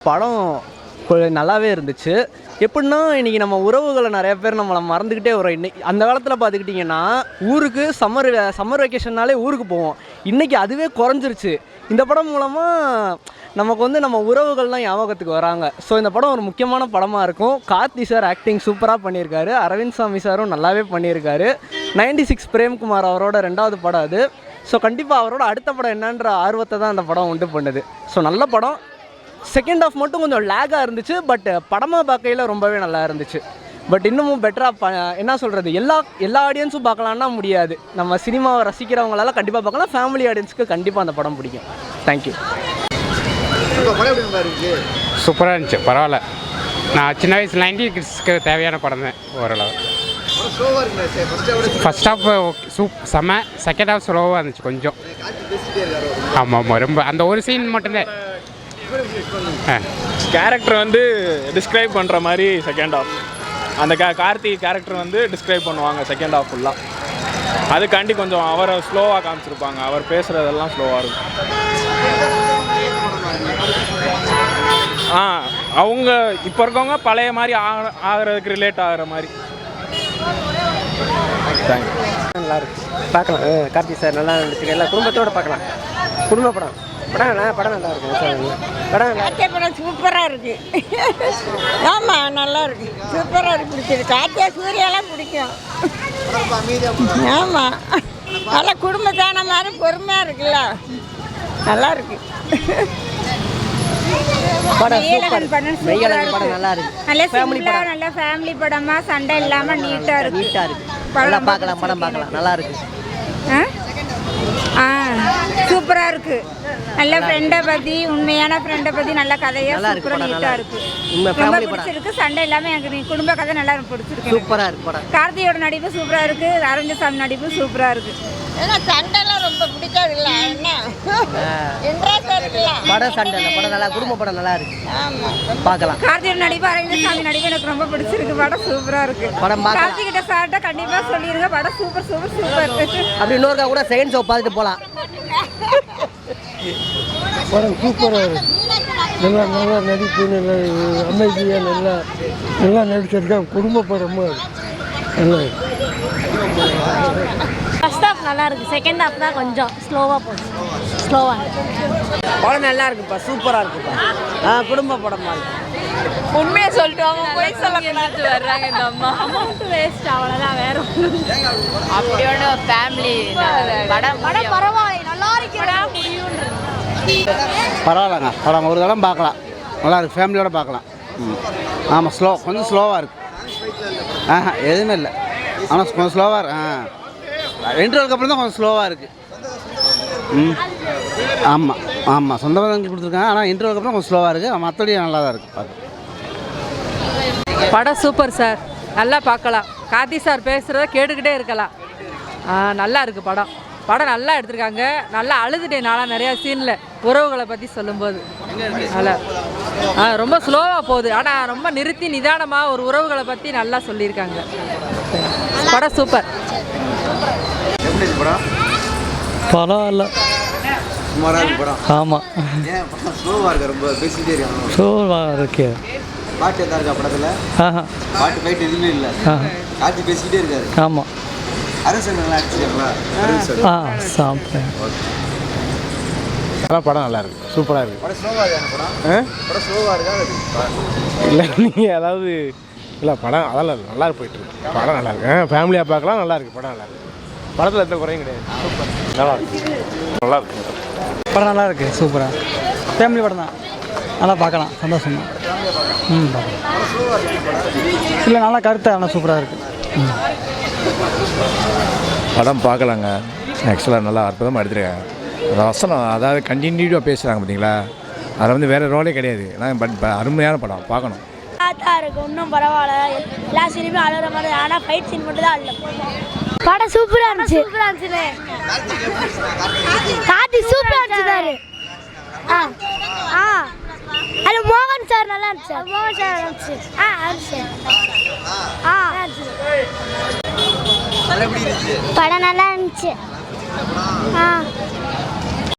படம் நல்லாவே இருந்துச்சு. எப்படின்னா இன்றைக்கி நம்ம உறவுகளை நிறைய பேர் நம்மளை மறந்துக்கிட்டே வரோம். இன்னைக்கு அந்த காலத்தில் பார்த்துக்கிட்டிங்கன்னா ஊருக்கு சம்மர் வெக்கேஷன்னாலே ஊருக்கு போவோம். இன்றைக்கி அதுவே குறைஞ்சிருச்சு. இந்த படம் மூலமாக நமக்கு நம்ம உறவுகள்லாம் ஞாபகத்துக்கு வராங்க. ஸோ இந்த படம் ஒரு முக்கியமான படமாக இருக்கும். கார்த்தி சார் ஆக்டிங் சூப்பராக பண்ணியிருக்காரு. அரவிந்த் சாமி சாரும் நல்லாவே பண்ணியிருக்காரு. 96 பிரேம்குமார் அவரோட 2வது படம் அது. ஸோ கண்டிப்பாக அவரோட அடுத்த படம் என்னன்ற ஆர்வத்தை தான் அந்த படம் உண்டு பண்ணுது. ஸோ நல்ல படம். செகண்ட் ஹாஃப் மட்டும் கொஞ்சம் லேகாக இருந்துச்சு. பட் படமாக பார்க்கையில் ரொம்பவே நல்லா இருந்துச்சு. பட் இன்னமும் பெட்டராக என்ன சொல்கிறது, எல்லா ஆடியன்ஸும் பார்க்கலான்னா முடியாது. நம்ம சினிமாவை ரசிக்கிறவங்களால கண்டிப்பாக பார்க்கலாம். ஃபேமிலி ஆடியன்ஸுக்கு கண்டிப்பாக அந்த படம் பிடிக்கும். தேங்க்யூ. சூப்பராக இருந்துச்சு. பரவாயில்ல. நான் சின்ன வயசு 90 கிட்ஸ்க்கு தேவையான படம் தான் ஓரளவு. ஃபர்ஸ்ட் ஹாஃப் செம்ம, செகண்ட் ஹாஃப் ஸ்லோவாக இருந்துச்சு கொஞ்சம். ஆமாம் ரொம்ப அந்த ஒரு சீன் மட்டும்தான். கேரக்டர் டிஸ்கிரைப் பண்ணுற மாதிரி செகண்ட் ஹாஃப் அந்த கார்த்தி கேரக்டர் டிஸ்கிரைப் பண்ணுவாங்க செகண்ட் ஹாஃப் ஃபுல்லாக. அதுக்காண்டி கொஞ்சம் அவரை ஸ்லோவாக காமிச்சிருப்பாங்க. அவர் பேசுகிறதெல்லாம் ஸ்லோவாக இருக்கும். அவங்க இப்போ இருக்கவங்க பழைய மாதிரி ஆகிறதுக்கு ரிலேட் ஆகிற மாதிரி. தேங்க்யூ. நல்லா இருக்கு, பார்க்கலாம். கார்த்தி சார் நல்லா இருந்துச்சு. எல்லா குடும்பத்தோடு பார்க்கலாம். குடும்ப படம் படம் நல்லா இருக்கு. படம் சூப்பராக இருக்கு. ஆமாம் நல்லா இருக்கு, சூப்பராக இருக்கு. பிடிச்சிருக்கு. கார்த்தியா சூர்யாலாம் பிடிக்கும். ஆமாம் நல்லா குடும்பத்தான மாதிரி பொறுமையாக இருக்குல்ல, நல்லா இருக்கு. நல்ல ஃபேமிலி படமா, சண்டை இல்லாம நீட்டா இருக்கு. பார்க்கலாம், படம் பார்க்கலாம், நல்லா இருக்கு. சூப்பரா இருக்கு. நல்ல ஃப்ரெண்டை பத்தி, உண்மையான ஃப்ரெண்டை பத்தி நல்ல கதையா சூப்பரா நீட்டா இருக்கு. ரொம்ப பிடிச்சிருக்கு. சண்டை இல்லாம எனக்கு குடும்ப கதை நல்லா பிடிச்சிருக்கு. சூப்பரா இருக்கு படம். கார்த்தியோட நடிப்பு சூப்பரா இருக்கு. அரவிந்த் சாமி நடிப்பு சூப்பரா இருக்கு. ஏன்னா சண்டைலாம் ரொம்ப பிடிக்காது இல்லை, என்ன இன்ட்ரெஸ்ட் இருக்குல்ல. படம் சண்டை இல்லை, படம் நல்லா, குடும்ப படம் நல்லா இருக்கு. பார்க்கலாம். கார்த்தியோட நடிப்பு, அரவிந்த் சாமி நடிப்பு எனக்கு ரொம்ப பிடிச்சிருக்கு. படம் சூப்பரா இருக்கு. படம் கார்த்தி கிட்ட சார்ட்ட கண்டிப்பா சொல்லிருங்க. படம் சூப்பர் சூப்பர் சூப்பர். அப்படி இன்னொருக்கா கூட செகண்ட் ஷோ பார்த்துட்டு போகலாம். படம் சூப்பராக இருக்கு. நல்லா நடிப்பு, நல்லா அமைதியாக நல்லா நடிச்சிருக்காங்க. குடும்ப படமாக இருக்கு. நல்லா இருக்கு. ஃபர்ஸ்ட் ஹாஃப் நல்லா இருக்கு. செகண்ட் ஹாஃப் தான் கொஞ்சம் ஸ்லோவாக போச்சு. படம் நல்லா இருக்குப்பா, சூப்பராக இருக்குப்பா. குடும்ப படமாக இருக்கு. உண்மையை சொல்லிட்டு அவங்க போய் சொல்லிட்டு வர்றாங்க. இந்த அமௌண்ட் வேஸ்ட், அவ்வளோதான். வேற அப்படி ஒன்று ஃபேமிலி படம் பரவாயில்ல, நல்லா இருக்கா முடியும்ன்றது. பரவாயில்லங்க. படம் ஒரு தடவை பார்க்கலாம், நல்லா இருக்குது. ஃபேமிலியோடு பார்க்கலாம். ஆமாம், கொஞ்சம் ஸ்லோவாக இருக்குது. எதுவுமே இல்லை. ஆனால் கொஞ்சம் ஸ்லோவாக இருக்கு. இன்டர்வலுக்கு அப்புறம் தான் கொஞ்சம் ஸ்லோவாக இருக்குது. ஆமாம் சொந்த பந்தங்களுக்கு கொடுத்துருக்காங்க. ஆனால் இன்டர்வலுக்கு அப்புறம் கொஞ்சம் ஸ்லோவாக இருக்குது. மற்றபடி நல்லா தான் இருக்குது பார்க்க. படம் சூப்பர் சார், நல்லா பார்க்கலாம். கார்த்தி சார் பேசுகிறத கேட்டுக்கிட்டே இருக்கலாம். நல்லா இருக்குது படம். நல்லா எடுத்திருக்காங்க. நல்லா அழுதுட்டேன் நாளாக நிறையா சீனில் உறவுகளை பற்றி சொல்லும்போது. நல்லா ரொம்ப ஸ்லோவாக போகுது. ஆனால் ரொம்ப நிறுத்தி நிதானமாக ஒரு உறவுகளை பற்றி நல்லா சொல்லியிருக்காங்க. படம் சூப்பர். பரவாயில்ல, ஆமாம். சோவாக இருக்கு. பாட்டு எதா இருக்கா படத்தில்? பாட்டு ஃபைட் எதுவுமே இல்லை. காட்சி பேசிக்கிட்டே இருக்காரு. ஆமாம். அரசு நல்லா அடிச்சிருக்காங்களா? சாப்பிட்டேன். படம் நல்லா இருக்கு, சூப்பராக இருக்குது. படம் ஸ்லோவாக இருக்கா? படம் ஸ்லோவாக இருக்கா? இல்லை, நீங்கள் அதாவது இல்லை, படம் அதெல்லாம் நல்லா போயிட்டுருக்கு. படம் நல்லா இருக்கு. ஃபேமிலியாக பார்க்கலாம், நல்லா இருக்குது. படம் நல்லா இருக்குது. படத்தில் எந்த குறையும் கிடையாது. சூப்பர், நல்லா இருக்கு. நல்லா இருக்கு படம். நல்லா இருக்குது, சூப்பராக. ஃபேமிலி படம் தான், நல்லா பார்க்கலாம். சந்தோஷம் தான். இல்லை, நல்லா கருத்து, ஆனால் சூப்பராக இருக்குது. படம் பார்க்கலாங்க. ஆக்சுவலாக நல்லா அற்புதமாக எடுத்துருக்காங்க. வசனம் அதாவது கண்டினியூவாக பேசுகிறாங்க பார்த்தீங்களா, அதில் வேறு ரோலே கிடையாது. பட் அருமையான படம், பார்க்கணும். இருக்கு, இன்னும் பரவாயில்ல. எல்லா சீனுமே அழுகிற மாதிரி. ஆனால் ஃபைட் சீன் மட்டும் தான் அழுல. படம் சூப்பராக இருந்துச்சு. சூப்பராக இருந்துச்சு. கார்த்தி சூப்பராக இருந்துச்சு. அது மோகன் சார் நல்லா இருந்துச்சு. மோகன் சார் இருந்துச்சு. படம் நல்லா இருந்துச்சு.